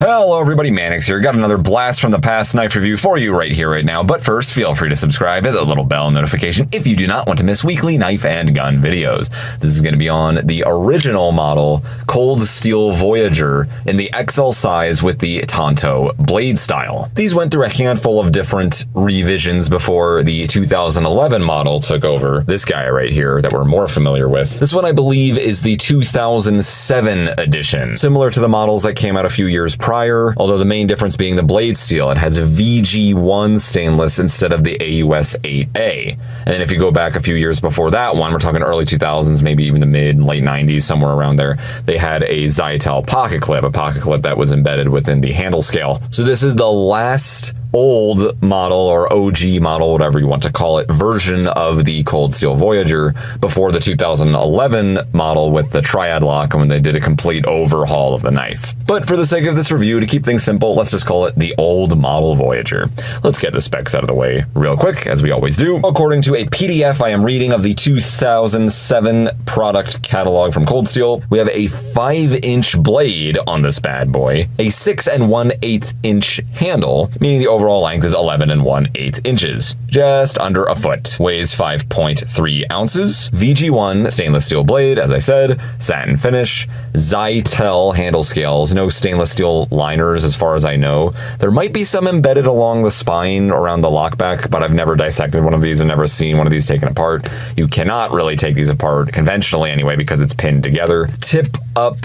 Hello everybody, Mannix here. Got another blast from the past knife review for you right here, right now. But first, feel free to subscribe, hit the little bell notification if you do not want to miss weekly knife and gun videos. This is going to be on the original model, Cold Steel Voyager, in the XL size with the Tanto blade style. These went through a handful of different revisions before the 2011 model took over. This guy right here that we're more familiar with. This one, I believe, is the 2007 edition. Similar to the models that came out a few years prior, although the main difference being the blade steel. It has a VG1 stainless instead of the AUS 8A. And then if you go back a few years before that one, we're talking early 2000s, maybe even the mid and late 90s, somewhere around there, they had a Zytel pocket clip, a pocket clip that was embedded within the handle scale. So this is the last old model, or OG model, whatever you want to call it, version of the Cold Steel Voyager before the 2011 model with the triad lock, when they did a complete overhaul of the knife. But for the sake of this review, to keep things simple, let's just call it the old model Voyager. Let's get the specs out of the way real quick, as we always do. According to a PDF I am reading of the 2007 product catalog from Cold Steel, we have a 5-inch blade on this bad boy, a 6 1/8 inch handle, meaning the overall length is 11 1/8 inches, just under a foot, weighs 5.3 ounces, VG1 stainless steel blade, as I said, satin finish, Zytel handle scales, no stainless steel liners as far as I know. There might be some embedded along the spine around the lockback, but I've never dissected one of these and never seen one of these taken apart. You cannot really take these apart conventionally anyway because it's pinned together. Tip up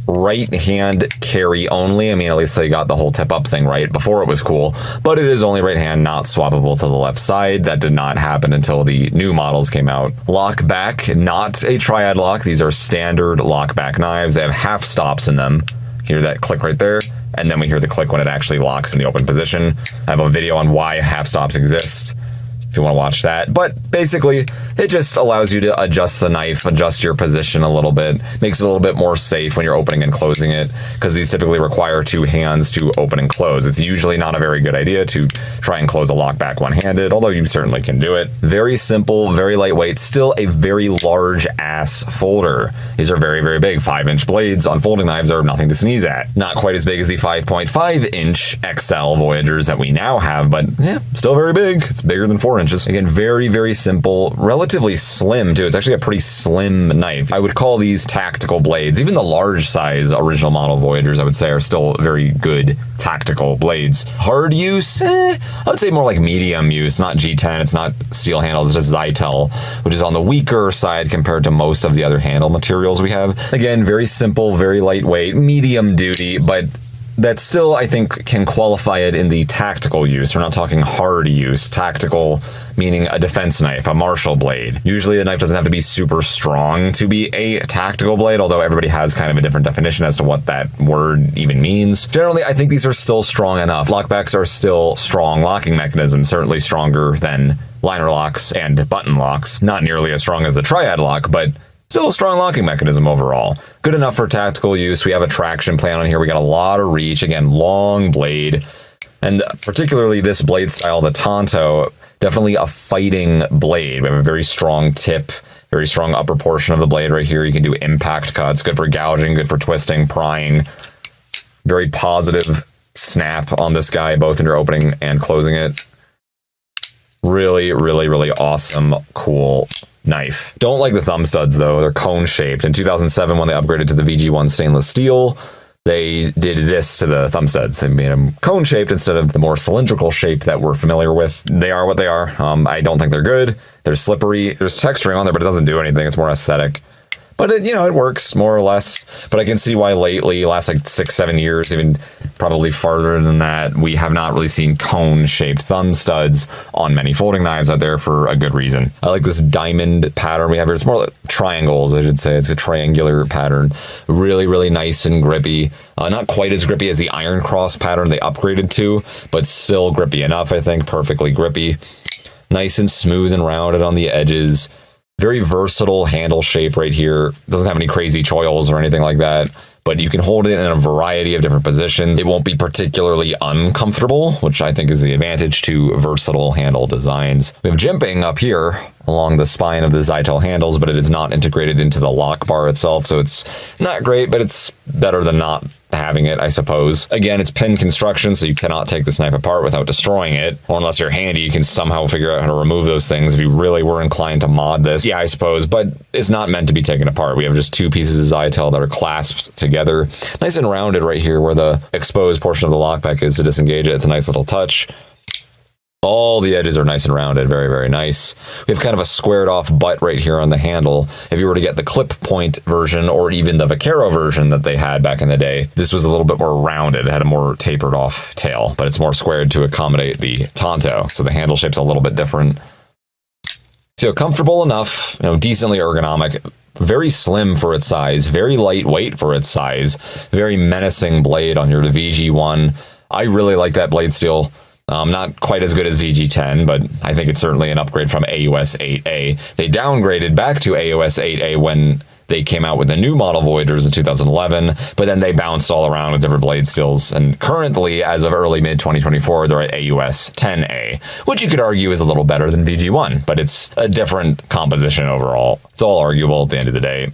right hand carry only. I mean, at least they got the whole tip up thing right. Before it was cool, but it is only right hand, not swappable to the left side. That did not happen until the new models came out. Lock back, not a triad lock. These are standard lock back knives. They have half stops in them. Hear that click right there? And then we hear the click when it actually locks in the open position. I have a video on why half stops exist, if you want to watch that. But basically, it just allows you to adjust the knife, adjust your position a little bit, makes it a little bit more safe when you're opening and closing it, because these typically require two hands to open and close. It's usually not a very good idea to try and close a lockback one-handed, although you certainly can do it. Very simple, very lightweight, still a very large ass folder. These are very, very big. 5-inch blades on folding knives are nothing to sneeze at. Not quite as big as the 5.5-inch XL Voyagers that we now have, but yeah, still very big. It's bigger than 4 inches. Again, very, very simple, relatively slim too. It's actually a pretty slim knife. I would call these tactical blades. Even the large size original model Voyagers, I would say, are still very good tactical blades. Hard use? I would say more like medium use, not G10. It's not steel handles, it's just Zytel, which is on the weaker side compared to most of the other handle materials we have. Again, very simple, very lightweight, medium duty, but that still, I think, can qualify it in the tactical use. We're not talking hard use. Tactical meaning a defense knife, a Marshall blade. Usually the knife doesn't have to be super strong to be a tactical blade, although everybody has kind of a different definition as to what that word even means. Generally, I think these are still strong enough. Lockbacks are still strong locking mechanisms, certainly stronger than liner locks and button locks. Not nearly as strong as the triad lock, but still a strong locking mechanism overall. Good enough for tactical use. We have a traction plan on here. We got a lot of reach. Again, long blade. And particularly this blade style, the Tanto, definitely a fighting blade. We have a very strong tip, very strong upper portion of the blade right here. You can do impact cuts. Good for gouging, good for twisting, prying. Very positive snap on this guy, both in your opening and closing it. Really, really, really awesome, cool knife. Don't like the thumb studs though. They're cone shaped. In 2007, when they upgraded to the VG1 stainless steel, they did this to the thumb studs. They made them cone shaped instead of the more cylindrical shape that we're familiar with. They are what they are. I don't think they're good. They're slippery. There's texturing on there, but it doesn't do anything. It's more aesthetic. But it, it works more or less. But I can see why lately, last like 6-7 years, even probably farther than that, we have not really seen cone-shaped thumb studs on many folding knives out there for a good reason. I like this diamond pattern we have here. It's more like triangles, I should say. It's a triangular pattern. Really, really nice and grippy. Not quite as grippy as the Iron Cross pattern they upgraded to, but still grippy enough, I think. Perfectly grippy. Nice and smooth and rounded on the edges. Very versatile handle shape right here. Doesn't have any crazy choils or anything like that, but you can hold it in a variety of different positions. It won't be particularly uncomfortable, which I think is the advantage to versatile handle designs. We have jimping up here along the spine of the Zytel handles, but it is not integrated into the lock bar itself, so it's not great, but it's better than not having it, I suppose. Again, it's pin construction, so you cannot take this knife apart without destroying it. Or unless you're handy, you can somehow figure out how to remove those things if you really were inclined to mod this. Yeah, I suppose, but it's not meant to be taken apart. We have just two pieces of Zytel that are clasped together. Nice and rounded right here where the exposed portion of the lockback is to disengage it. It's a nice little touch. All the edges are nice and rounded, very, very nice. We have kind of a squared off butt right here on the handle. If you were to get the clip point version or even the Vaquero version that they had back in the day, this was a little bit more rounded. It had a more tapered off tail, but it's more squared to accommodate the tanto. So the handle shape's a little bit different. So comfortable enough, decently ergonomic, very slim for its size, very lightweight for its size, very menacing blade on your VG1. I really like that blade steel. Not quite as good as VG10, but I think it's certainly an upgrade from AUS 8A. They downgraded back to AUS 8A when they came out with the new model Voyagers in 2011, but then they bounced all around with different blade steels. And currently, as of early mid-2024, they're at AUS 10A, which you could argue is a little better than VG1, but it's a different composition overall. It's all arguable at the end of the day.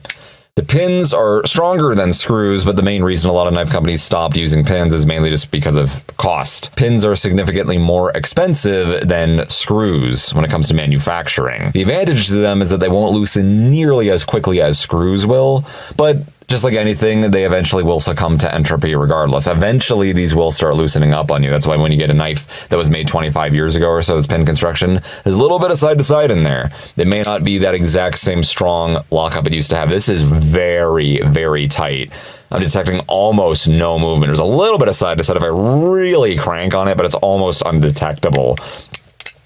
The pins are stronger than screws, but the main reason a lot of knife companies stopped using pins is mainly just because of cost. Pins are significantly more expensive than screws when it comes to manufacturing. The advantage to them is that they won't loosen nearly as quickly as screws will, but just like anything, they eventually will succumb to entropy regardless. Eventually, these will start loosening up on you. That's why when you get a knife that was made 25 years ago or so, this pin construction, there's a little bit of side to side in there. It may not be that exact same strong lockup it used to have. This is very, very tight. I'm detecting almost no movement. There's a little bit of side to side if I really crank on it, but it's almost undetectable.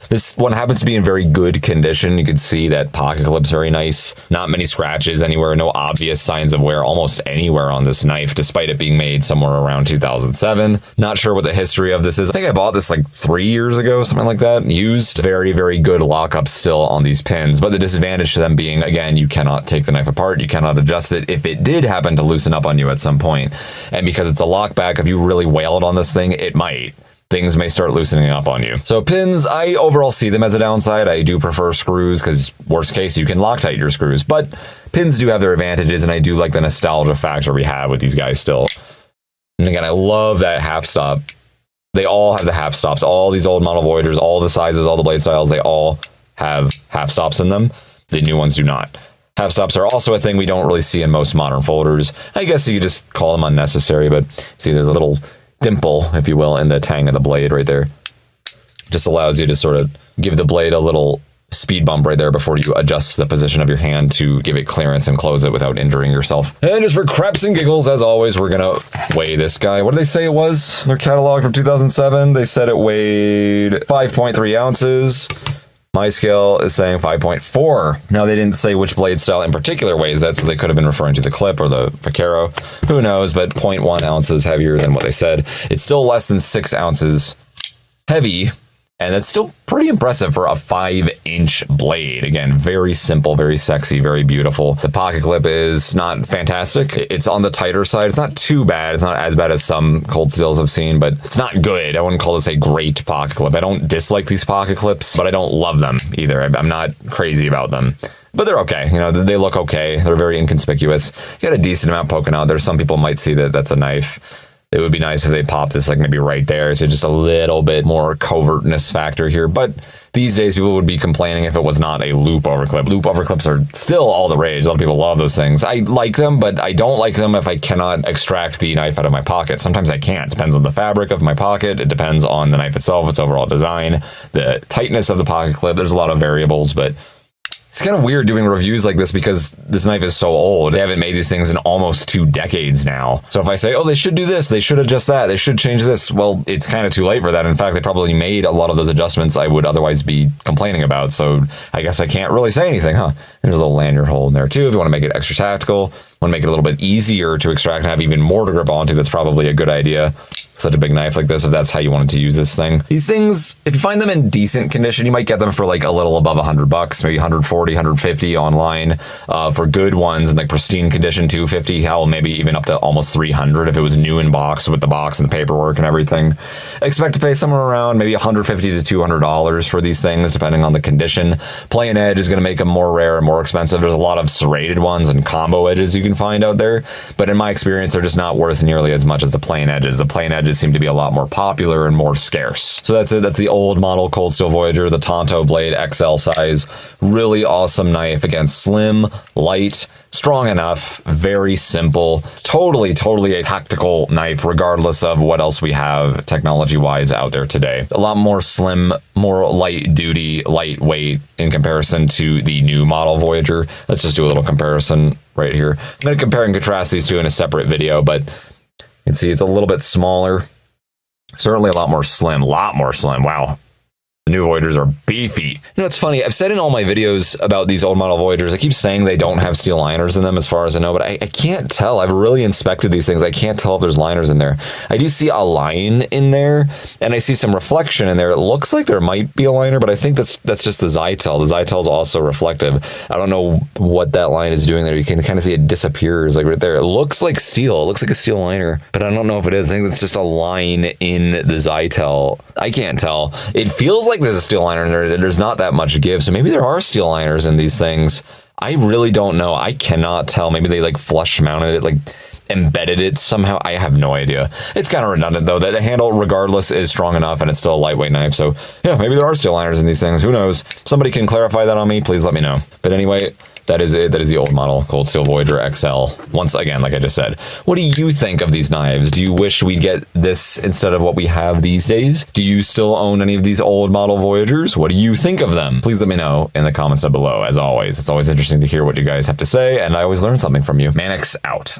This one happens to be in very good condition. You can see that pocket clip's very nice. Not many scratches anywhere, no obvious signs of wear almost anywhere on this knife, despite it being made somewhere around 2007. Not sure what the history of this is. I think I bought this like 3 years ago, something like that. Used. Very, very good lockup still on these pins, but the disadvantage to them being, again, you cannot take the knife apart. You cannot adjust it if it did happen to loosen up on you at some point. And because it's a lockback, if you really wailed on this thing, it might. Things may start loosening up on you. So pins, I overall see them as a downside. I do prefer screws because worst case, you can Loctite your screws, but pins do have their advantages, and I do like the nostalgia factor we have with these guys still. And again, I love that half stop. They all have the half stops. All these old model Voyagers, all the sizes, all the blade styles, they all have half stops in them. The new ones do not. Half stops are also a thing we don't really see in most modern folders. I guess you could just call them unnecessary, but see there's a little dimple, if you will, in the tang of the blade right there. Just allows you to sort of give the blade a little speed bump right there before you adjust the position of your hand to give it clearance and close it without injuring yourself. And just for craps and giggles, as always, we're gonna weigh this guy. What did they say it was? Their catalog from 2007, they said it weighed 5.3 ounces. My scale is saying 5.4. Now, they didn't say which blade style in particular weighs that, so they could have been referring to the clip or the Vaquero. Who knows, but 0.1 ounces heavier than what they said. It's still less than 6 ounces heavy, and that's still pretty impressive for a 5-inch blade. Again, very simple, very sexy, very beautiful. The pocket clip is not fantastic. It's on the tighter side. It's not too bad. It's not as bad as some Cold Steels I've seen, but it's not good. I wouldn't call this a great pocket clip. I don't dislike these pocket clips, but I don't love them either. I'm not crazy about them. But they're okay. They look okay. They're very inconspicuous. You got a decent amount poking out. There's some people might see that that's a knife. It would be nice if they popped this like maybe right there, so just a little bit more covertness factor here. But these days, people would be complaining if it was not a loop overclip. Loop overclips are still all the rage. A lot of people love those things. I like them, but I don't like them if I cannot extract the knife out of my pocket. Sometimes I can't. Depends on the fabric of my pocket. It depends on the knife itself, its overall design, the tightness of the pocket clip. There's a lot of variables, but it's kind of weird doing reviews like this because this knife is so old. They haven't made these things in almost 2 decades now. So if I say, oh, they should do this, they should adjust that, they should change this, well, it's kind of too late for that. In fact, they probably made a lot of those adjustments I would otherwise be complaining about. So I guess I can't really say anything, huh? There's a little lanyard hole in there too if you want to make it extra tactical. Want to make it a little bit easier to extract and have even more to grip onto. That's probably a good idea. such a big knife like this if that's how you wanted to use this thing. These things, if you find them in decent condition, you might get them for like a little above $100, maybe 140, 150 online. For good ones in like pristine condition, 250, hell, maybe even up to almost 300 if it was new in box with the box and the paperwork and everything. Expect to pay somewhere around maybe $150 to $200 for these things, depending on the condition. Plain edge is going to make them more rare and more expensive. There's a lot of serrated ones and combo edges you can find out there, but in my experience, they're just not worth nearly as much as the plain edges. The plain edges seem to be a lot more popular and more scarce. So that's it. That's the old model Cold Steel Voyager, the Tanto blade XL size. Really awesome knife. Again, slim, light, strong enough, very simple, totally a tactical knife, regardless of what else we have technology-wise out there today. A lot more slim, more light duty, lightweight in comparison to the new model Voyager. Let's just do a little comparison right here. I'm going to compare and contrast these two in a separate video, but you can see it's a little bit smaller. Certainly a lot more slim, wow. The new Voyagers are beefy. You know, it's funny. I've said in all my videos about these old model Voyagers, I keep saying they don't have steel liners in them as far as I know, but I can't tell. I've really inspected these things. I can't tell if there's liners in there. I do see a line in there, and I see some reflection in there. It looks like there might be a liner, but I think that's just the Zytel. The Zytel is also reflective. I don't know what that line is doing there. You can kind of see it disappears like right there. It looks like steel. It looks like a steel liner, but I don't know if it is. I think that's just a line in the Zytel. I can't tell. It feels like there's a steel liner in there. There's not that much give, so maybe there are steel liners in these things. I really don't know. I cannot tell. Maybe they like flush mounted it, like embedded it somehow. I have no idea. It's kind of redundant though. That the handle regardless is strong enough and it's still a lightweight knife. So yeah, maybe there are steel liners in these things. Who knows? Somebody can clarify that on me. Please let me know. But anyway, that is it. That is the old model Cold Steel Voyager XL. Once again, like I just said, what do you think of these knives? Do you wish we'd get this instead of what we have these days? Do you still own any of these old model Voyagers? What do you think of them? Please let me know in the comments down below. As always, it's always interesting to hear what you guys have to say, and I always learn something from you. Mannix out.